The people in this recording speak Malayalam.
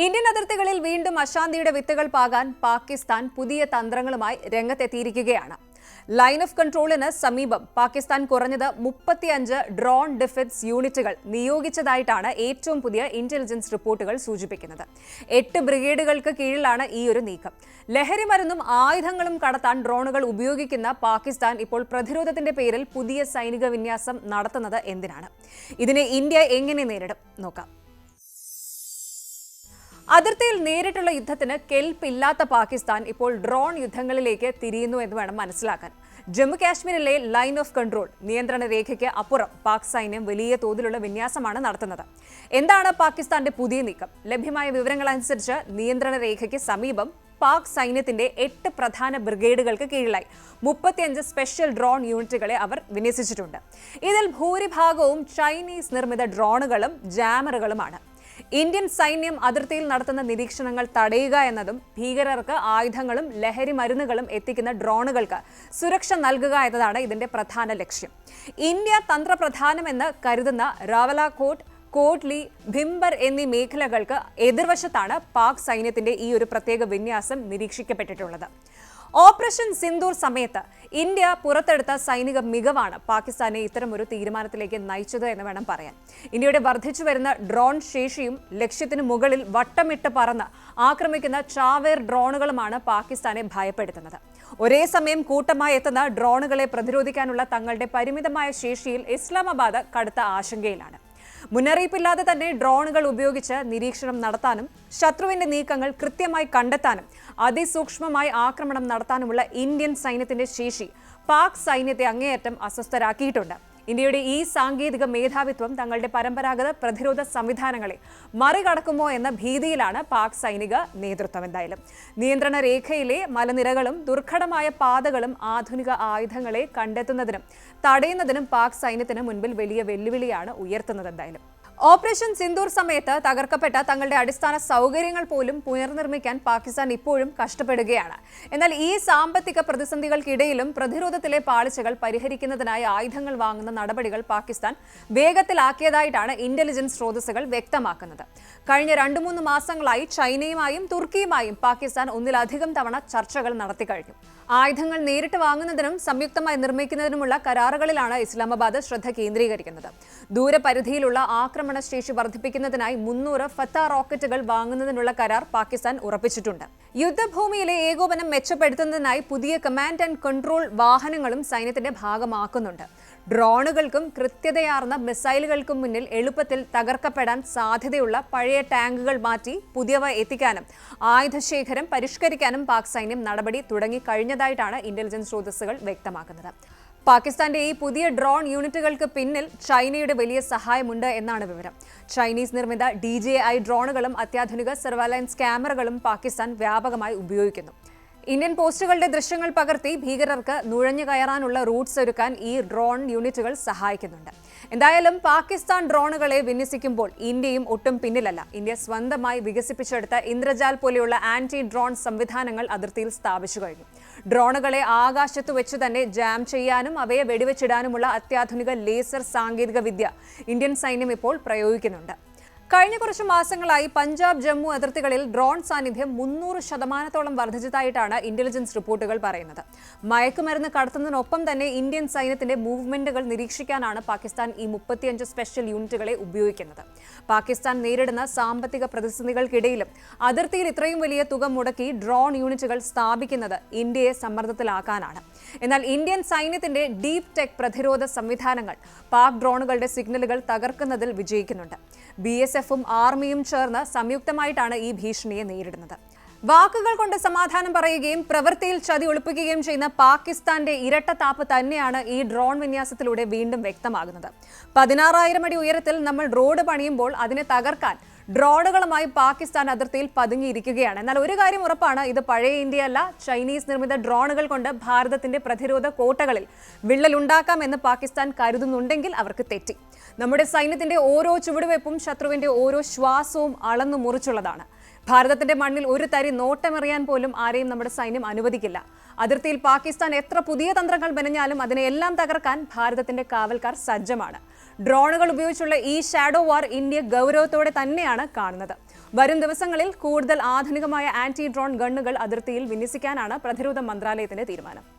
ഇന്ത്യൻ അതിർത്തികളിൽ വീണ്ടും അശാന്തിയുടെ വിത്തുകൾ പാകാൻ പാകിസ്ഥാൻ പുതിയ തന്ത്രങ്ങളുമായി രംഗത്തെത്തിയിരിക്കുകയാണ്. ലൈൻ ഓഫ് കൺട്രോളിന് സമീപം പാകിസ്ഥാൻ കുറഞ്ഞത് 35 ഡ്രോൺ ഡിഫൻസ് യൂണിറ്റുകൾ നിയോഗിച്ചതായിട്ടാണ് ഏറ്റവും പുതിയ ഇന്റലിജൻസ് റിപ്പോർട്ടുകൾ സൂചിപ്പിക്കുന്നത്. 8 ബ്രിഗേഡുകൾക്ക് കീഴിലാണ് ഈ ഒരു നീക്കം. ലഹരി മരുന്നും ആയുധങ്ങളും കടത്താൻ ഡ്രോണുകൾ ഉപയോഗിക്കുന്ന പാകിസ്ഥാൻ ഇപ്പോൾ പ്രതിരോധത്തിന്റെ പേരിൽ പുതിയ സൈനിക വിന്യാസം നടത്തുന്നത് എന്തിനാണ്? ഇതിനെ ഇന്ത്യ എങ്ങനെ നേരിടും? നോക്കാം. അതിർത്തിയിൽ നേരിട്ടുള്ള യുദ്ധത്തിന് കെൽപ്പില്ലാത്ത പാകിസ്ഥാൻ ഇപ്പോൾ ഡ്രോൺ യുദ്ധങ്ങളിലേക്ക് തിരിയുന്നു എന്ന് വേണം മനസ്സിലാക്കാൻ. ജമ്മു കാശ്മീരിലെ ലൈൻ ഓഫ് കൺട്രോൾ നിയന്ത്രണ രേഖയ്ക്ക് അപ്പുറം പാക് സൈന്യം വലിയ തോതിലുള്ള വിന്യാസമാണ് നടത്തുന്നത്. എന്താണ് പാകിസ്ഥാന്റെ പുതിയ നീക്കം? ലഭ്യമായ വിവരങ്ങൾ അനുസരിച്ച് നിയന്ത്രണ രേഖയ്ക്ക് സമീപം പാക് സൈന്യത്തിന്റെ 8 പ്രധാന ബ്രിഗേഡുകൾക്ക് കീഴിലായി 35 സ്പെഷ്യൽ ഡ്രോൺ യൂണിറ്റുകളെ അവർ വിന്യസിച്ചിട്ടുണ്ട്. ഇതിൽ ഭൂരിഭാഗവും ചൈനീസ് നിർമ്മിത ഡ്രോണുകളും ജാമറുകളുമാണ്. ഇന്ത്യൻ സൈന്യം അതിർത്തിയിൽ നടത്തുന്ന നിരീക്ഷണങ്ങൾ തടയുക എന്നതും ഭീകരർക്ക് ആയുധങ്ങളും ലഹരി മരുന്നുകളും എത്തിക്കുന്ന ഡ്രോണുകൾക്ക് സുരക്ഷ നൽകുക എന്നതാണ് ഇതിന്റെ പ്രധാന ലക്ഷ്യം. ഇന്ത്യ തന്ത്രപ്രധാനമെന്ന് കരുതുന്ന റാവലാകോട്ട്, കോട്ട്ലി, ഭിംബർ എന്നീ മേഖലകൾക്ക് എതിർവശത്താണ് പാക് സൈന്യത്തിന്റെ ഈ ഒരു പ്രത്യേക വിന്യാസം നിരീക്ഷിക്കപ്പെട്ടിട്ടുള്ളത്. ഓപ്പറേഷൻ സിന്ദൂർ സമയത്ത് ഇന്ത്യ പുറത്തെടുത്ത സൈനിക മികവാണ് പാകിസ്ഥാനെ ഇത്തരമൊരു തീരുമാനത്തിലേക്ക് നയിച്ചത് എന്ന് വേണം പറയാൻ. ഇന്ത്യയുടെ വർദ്ധിച്ചു വരുന്ന ഡ്രോൺ ശേഷിയും ലക്ഷ്യത്തിന് മുകളിൽ വട്ടമിട്ട് പറന്ന് ആക്രമിക്കുന്ന ചാവേർ ഡ്രോണുകളുമാണ് പാകിസ്ഥാനെ ഭയപ്പെടുത്തുന്നത്. ഒരേ സമയം കൂട്ടമായി എത്തുന്ന ഡ്രോണുകളെ പ്രതിരോധിക്കാനുള്ള തങ്ങളുടെ പരിമിതമായ ശേഷിയിൽ ഇസ്ലാമാബാദ് കടുത്ത ആശങ്കയിലാണ്. മുന്നറിയിപ്പില്ലാതെ തന്നെ ഡ്രോണുകൾ ഉപയോഗിച്ച് നിരീക്ഷണം നടത്താനും ശത്രുവിന്റെ നീക്കങ്ങൾ കൃത്യമായി കണ്ടെത്താനും അതിസൂക്ഷ്മമായി ആക്രമണം നടത്താനുമുള്ള ഇന്ത്യൻ സൈന്യത്തിന്റെ ശേഷി പാക് സൈന്യത്തെ അങ്ങേയറ്റം അസ്വസ്ഥരാക്കിയിട്ടുണ്ട്. ഇന്ത്യയുടെ ഈ സാങ്കേതിക മേധാവിത്വം തങ്ങളുടെ പരമ്പരാഗത പ്രതിരോധ സംവിധാനങ്ങളെ മറികടക്കുമോ എന്ന ഭീതിയിലാണ് പാക് സൈനിക നേതൃത്വം. എന്തായാലും നിയന്ത്രണ രേഖയിലെ മലനിരകളും ദുർഘടമായ പാതകളും ആധുനിക ആയുധങ്ങളെ കണ്ടെത്തുന്നതിനും തടയുന്നതിനും പാക് സൈന്യത്തിന് മുൻപിൽ വലിയ വെല്ലുവിളിയാണ് ഉയർത്തുന്നത്. എന്തായാലും ഓപ്പറേഷൻ സിന്ദൂർ സമയത്ത് തകർക്കപ്പെട്ട തങ്ങളുടെ അടിസ്ഥാന സൗകര്യങ്ങൾ പോലും പുനർനിർമ്മിക്കാൻ പാകിസ്ഥാൻ ഇപ്പോഴും കഷ്ടപ്പെടുകയാണ്. എന്നാൽ ഈ സാമ്പത്തിക പ്രതിസന്ധികൾക്കിടയിലും പ്രതിരോധത്തിലെ പാളിച്ചകൾ പരിഹരിക്കുന്നതിനായി ആയുധങ്ങൾ വാങ്ങുന്ന നടപടികൾ പാകിസ്ഥാൻ വേഗത്തിലാക്കിയതായിട്ടാണ് ഇന്റലിജൻസ് സ്രോതസ്സുകൾ വ്യക്തമാക്കുന്നത്. കഴിഞ്ഞ 2-3 മാസങ്ങളായി ചൈനയുമായും തുർക്കിയുമായും പാകിസ്ഥാൻ ഒന്നിലധികം തവണ ചർച്ചകൾ നടത്തിക്കഴിഞ്ഞു. ആയുധങ്ങൾ നേരിട്ട് വാങ്ങുന്നതിനും സംയുക്തമായി നിർമ്മിക്കുന്നതിനുമുള്ള കരാറുകളിലാണ് ഇസ്ലാമാബാദ് ശ്രദ്ധ കേന്ദ്രീകരിക്കുന്നത്. ദൂരപരിധിയിലുള്ള ആക്രമണശേഷി വർദ്ധിപ്പിക്കുന്നതിനായി 300 ഫത്ത റോക്കറ്റുകൾ വാങ്ങുന്നതിനുള്ള കരാർ പാകിസ്ഥാൻ ഉറപ്പിച്ചിട്ടുണ്ട്. യുദ്ധഭൂമിയിലെ ഏകോപനം മെച്ചപ്പെടുത്തുന്നതിനായി പുതിയ കമാൻഡ് ആൻഡ് കൺട്രോൾ വാഹനങ്ങളും സൈന്യത്തിന്റെ ഭാഗമാക്കുന്നുണ്ട്. ഡ്രോണുകൾക്കും കൃത്യതയാർന്ന മിസൈലുകൾക്കും മുന്നിൽ എളുപ്പത്തിൽ തകർക്കപ്പെടാൻ സാധ്യതയുള്ള പഴയ ടാങ്കുകൾ മാറ്റി പുതിയവ എത്തിക്കാനും ആയുധശേഖരം പരിഷ്കരിക്കാനും പാക് സൈന്യം നടപടി തുടങ്ങിക്കഴിഞ്ഞതായിട്ടാണ് ഇന്റലിജൻസ് സ്രോതസ്സുകൾ വ്യക്തമാക്കുന്നത്. പാകിസ്ഥാന്റെ ഈ പുതിയ ഡ്രോൺ യൂണിറ്റുകൾക്ക് പിന്നിൽ ചൈനയുടെ വലിയ സഹായമുണ്ട് എന്നാണ് വിവരം. ചൈനീസ് നിർമ്മിത DJI ഡ്രോണുകളും അത്യാധുനിക സർവൈലൻസ് ക്യാമറകളും പാകിസ്ഥാൻ വ്യാപകമായി ഉപയോഗിക്കുന്നു. ഇന്ത്യൻ പോസ്റ്റുകളുടെ ദൃശ്യങ്ങൾ പകർത്തി ഭീകരർക്ക് നുഴഞ്ഞു കയറാനുള്ള റൂട്ട്സ് ഒരുക്കാൻ ഈ ഡ്രോൺ യൂണിറ്റുകൾ സഹായിക്കുന്നുണ്ട്. എന്തായാലും പാകിസ്ഥാൻ ഡ്രോണുകളെ വിന്യസിക്കുമ്പോൾ ഇന്ത്യയും ഒട്ടും പിന്നിലല്ല. ഇന്ത്യ സ്വന്തമായി വികസിപ്പിച്ചെടുത്ത ഇന്ദ്രജാൽ പോലെയുള്ള ആന്റി ഡ്രോൺ സംവിധാനങ്ങൾ അതിർത്തിയിൽ സ്ഥാപിച്ചു കഴിഞ്ഞു. ഡ്രോണുകളെ ആകാശത്ത് വെച്ച് തന്നെ ജാം ചെയ്യാനും അവയെ വെടിവെച്ചിടാനുമുള്ള അത്യാധുനിക ലേസർ സാങ്കേതിക വിദ്യ ഇന്ത്യൻ സൈന്യം ഇപ്പോൾ പ്രയോഗിക്കുന്നുണ്ട്. കഴിഞ്ഞ കുറച്ച് മാസങ്ങളായി പഞ്ചാബ്, ജമ്മു അതിർത്തികളിൽ ഡ്രോൺ സാന്നിധ്യം 300% വർദ്ധിച്ചതായിട്ടാണ് ഇന്റലിജൻസ് റിപ്പോർട്ടുകൾ പറയുന്നത്. മയക്കുമരുന്ന് കടത്തുന്നതിനൊപ്പം തന്നെ ഇന്ത്യൻ സൈന്യത്തിന്റെ മൂവ്മെന്റുകൾ നിരീക്ഷിക്കാനാണ് പാകിസ്ഥാൻ ഈ 35 സ്പെഷ്യൽ യൂണിറ്റുകളെ ഉപയോഗിക്കുന്നത്. പാകിസ്ഥാൻ നേരിടുന്ന സാമ്പത്തിക പ്രതിസന്ധികൾക്കിടയിലും അതിർത്തിയിൽ ഇത്രയും വലിയ തുക മുടക്കി ഡ്രോൺ യൂണിറ്റുകൾ സ്ഥാപിക്കുന്നത് ഇന്ത്യയെ സമ്മർദ്ദത്തിലാക്കാനാണ്. എന്നാൽ ഇന്ത്യൻ സൈന്യത്തിന്റെ ഡീപ് ടെക് പ്രതിരോധ സംവിധാനങ്ങൾ പാക് ഡ്രോണുകളുടെ സിഗ്നലുകൾ തകർക്കുന്നതിൽ വിജയിക്കുന്നുണ്ട്. BSFും ആർമിയും ചേർന്ന് സംയുക്തമായിട്ടാണ് ഈ ഭീഷണിയെ നേരിടുന്നത്. വാക്കുകൾ കൊണ്ട് സമാധാനം പറയുകയും പ്രവൃത്തിയിൽ ചതി ഒളിപ്പിക്കുകയും ചെയ്യുന്ന പാകിസ്ഥാന്റെ ഇരട്ടത്താപ്പ് തന്നെയാണ് ഈ ഡ്രോൺ വിന്യാസത്തിലൂടെ വീണ്ടും വ്യക്തമാകുന്നത്. 16,000 അടി ഉയരത്തിൽ നമ്മൾ റോഡ് പണിയുമ്പോൾ അതിനെ തകർക്കാൻ ഡ്രോണുകളുമായി പാകിസ്ഥാൻ അതിർത്തിയിൽ പതുങ്ങിയിരിക്കുകയാണ്. എന്നാൽ ഒരു കാര്യം ഉറപ്പാണ്, ഇത് പഴയ ഇന്ത്യയല്ല. ചൈനീസ് നിർമ്മിത ഡ്രോണുകൾ കൊണ്ട് ഭാരതത്തിന്റെ പ്രതിരോധ കോട്ടകളിൽ വിള്ളലുണ്ടാക്കാമെന്ന് പാകിസ്ഥാൻ കരുതുന്നുണ്ടെങ്കിൽ അവർക്ക് തെറ്റി. നമ്മുടെ സൈന്യത്തിന്റെ ഓരോ ചുവടുവയ്പും ശത്രുവിന്റെ ഓരോ ശ്വാസവും അളന്നു മുറിച്ചുള്ളതാണ്. ഭാരതത്തിന്റെ മണ്ണിൽ ഒരു തരി നോട്ടമെറിയാൻ പോലും ആരെയും നമ്മുടെ സൈന്യം അനുവദിക്കില്ല. അതിർത്തിയിൽ പാകിസ്ഥാൻ എത്ര പുതിയ തന്ത്രങ്ങൾ മെനഞ്ഞാലും അതിനെയെല്ലാം തകർക്കാൻ ഭാരതത്തിന്റെ കാവൽക്കാർ സജ്ജമാണ്. ഡ്രോണുകൾ ഉപയോഗിച്ചുള്ള ഈ ഷാഡോ വാർ ഇന്ത്യ ഗൗരവത്തോടെ തന്നെയാണ് കാണുന്നത്. വരും ദിവസങ്ങളിൽ കൂടുതൽ ആധുനികമായ ആന്റി ഡ്രോൺ ഗണ്ണുകൾ അതിർത്തിയിൽ വിന്യസിക്കാനാണ് പ്രതിരോധ മന്ത്രാലയത്തിന്റെ തീരുമാനം.